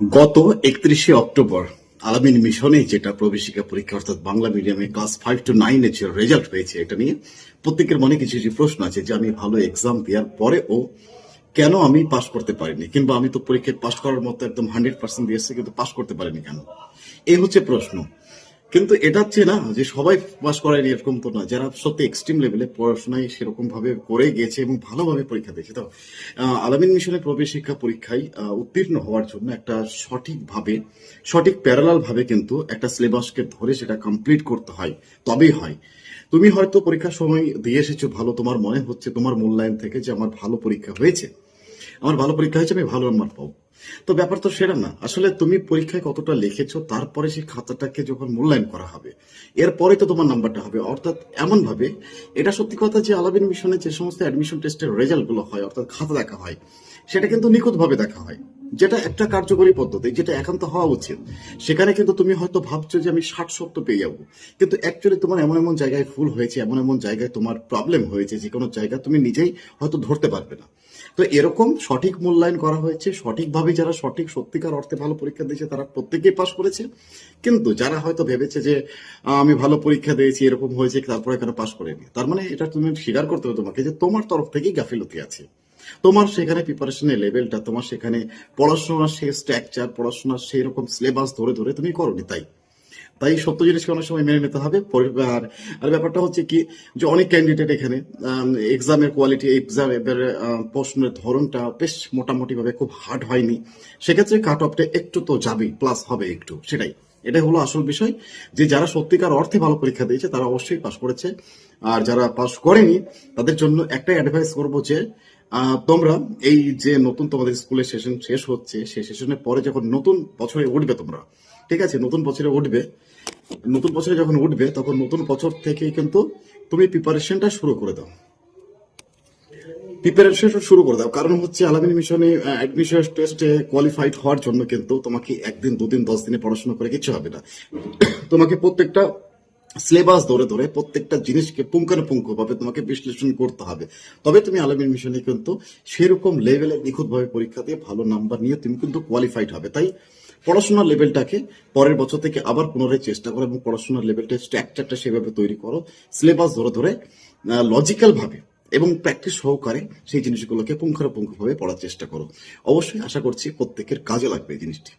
গত 31শে অক্টোবর আলামিন মিশনে যেটা প্রবেশিকা পরীক্ষা অর্থাৎ বাংলা মিডিয়ামে ক্লাস 5 to 9 এর যে রেজাল্ট হয়েছে, এটা নিয়ে প্রত্যেকের মনে কিছু কিছু প্রশ্ন আছে যে আমি ভালো এক্সাম দেওয়ার পরেও কেন আমি পাশ করতে পারিনি, কিংবা আমি তো পরীক্ষায় পাশ করার মতো একদম 100% দিয়েছি কিন্তু পাশ করতে পারিনি কেন। এই হচ্ছে প্রশ্ন। কিন্তু এটা হচ্ছে না যে সবাই পাশ করেনি, এরকম তো না। যারা সত্যি এক্সট্রিম লেভেলে পড়াশোনায় সেরকম ভাবে করে গেছে এবং ভালোভাবে পরীক্ষা দিয়েছে, তো আলামিন মিশনের প্রবেশ শিক্ষা পরীক্ষায় উত্তীর্ণ হওয়ার জন্য একটা সঠিক প্যারালাল ভাবে কিন্তু একটা সিলেবাসকে ধরে সেটা কমপ্লিট করতে হয়, তবেই হয়। তুমি হয়তো পরীক্ষার সময় দিয়ে এসেছো ভালো, তোমার মনে হচ্ছে তোমার মূল্যায়ন থেকে যে আমার ভালো পরীক্ষা হয়েছে, আমি ভালো নাম্বার পাবো। তো ব্যাপার তো সেটা না। আসলে তুমি পরীক্ষায় কতটা লিখেছো তারপরে সেই খাতাটাকে যখন মূল্যায়ন করা হবে, এরপরে তো তোমার নাম্বারটা হবে। অর্থাৎ এমন ভাবে, এটা সত্যি কথা যে আলাবিন মিশনে যে সমস্ত অ্যাডমিশন টেস্টের রেজাল্ট গুলো হয়, অর্থাৎ খাতা দেখা হয়, সেটা কিন্তু নিখুঁত ভাবে দেখা হয়, যেটা একটা কার্যকরী পদ্ধতি, যেটা একান্ত হওয়া উচিত। সেখানে কিন্তু তুমি হয়তো ভাবছো যে আমি 60-70 পেয়ে যাবো, কিন্তু অ্যাকচুয়ালি তোমার এমন এমন জায়গায় ভুল হয়েছে, এমন এমন জায়গায় তোমার প্রবলেম হয়েছে, যে কোনো জায়গা তুমি নিজেই হয়তো ধরতে পারবে না। তো এরকম সঠিক মূল্যায়ন করা হয়েছে, সঠিকভাবে যারা সত্যিকার অর্থে ভালো পরীক্ষা দিয়েছে তারা প্রত্যেকেই পাশ করেছে। কিন্তু যারা হয়তো ভেবেছে যে আমি ভালো পরীক্ষা দিয়েছি, এরকম হয়েছে, তারপরে কেন পাশ করেনি, তার মানে এটা তুমি স্বীকার করতে হবে তোমাকে যে তোমার তরফ থেকেই গাফিলতি আছে। তোমার সেখানে প্রিপারেশনের লেভেলটা, তোমার সেখানে পড়াশোনার সেই স্ট্রাকচার, পড়াশোনার সেই রকম সিলেবাস ধরে ধরে তুমি করনি। তাই সত্য জিনিসকে অনেক সময় মেনে নিতে হবে। আর আর ব্যাপারটা হচ্ছে কি, যে অনেক ক্যান্ডিডেট এখানে এক্সামের কোয়ালিটি, এক্সাম এবারে প্রশ্নের ধরনটা বেশ মোটামুটি ভাবে খুব হার্ড হয়নি, সেক্ষেত্রে কাট অফটা একটু তো যাবেই, প্লাস হবে একটু, এটাই হলো আসল বিষয়। যে যারা সত্যিকার অর্থে ভালো পরীক্ষা দিয়েছে তারা অবশ্যই পাশ করেছে, আর যারা পাশ করেনি তাদের জন্য একটাই অ্যাডভাইস করবো যে তোমরা এই যে নতুন তোমাদের স্কুলের সেশন শেষ হচ্ছে, সেই সেশনের পরে যখন নতুন বছরে উঠবে তোমরা, ঠিক আছে, নতুন বছরে যখন উঠবে তখন নতুন বছর থেকেই কিন্তু তুমি প্রিপারেশন শুরু করে দাও। কারণ হচ্ছে আলামিন মিশনে অ্যাডমিশন টেস্টে কোয়ালিফাইড হওয়ার জন্য কিন্তু তোমাকে একদিন, দুদিন, 10 দিনে পড়াশোনা করে কিছু হবে না। তোমাকে প্রত্যেকটা সিলেবাস ধরে ধরে প্রত্যেকটা জিনিসকে পুঙ্খানুপুঙ্খ ভাবে তোমাকে বিশ্লেষণ করতে হবে। তবে তুমি আলামিন মিশনে কিন্তু সেরকম লেভেলে নিখুঁত ভাবে পরীক্ষা দিয়ে ভালো নাম্বার নিয়ে তুমি কিন্তু কোয়ালিফাইড হবে। তাই পড়াশোনার লেভেলটাকে পরের বছর থেকে আবার পুনরায় চেষ্টা করো এবং পড়াশোনার লেভেলটা, স্ট্রাকচারটা সেভাবে তৈরি করো, সিলেবাস ধরে ধরে লজিক্যাল ভাবে এবং প্র্যাকটিস সহকারে সেই জিনিসগুলোকে পুঙ্খানুপুঙ্খ ভাবে পড়ার চেষ্টা করো। অবশ্যই আশা করছি প্রত্যেকের কাজে লাগবে এই জিনিসটি।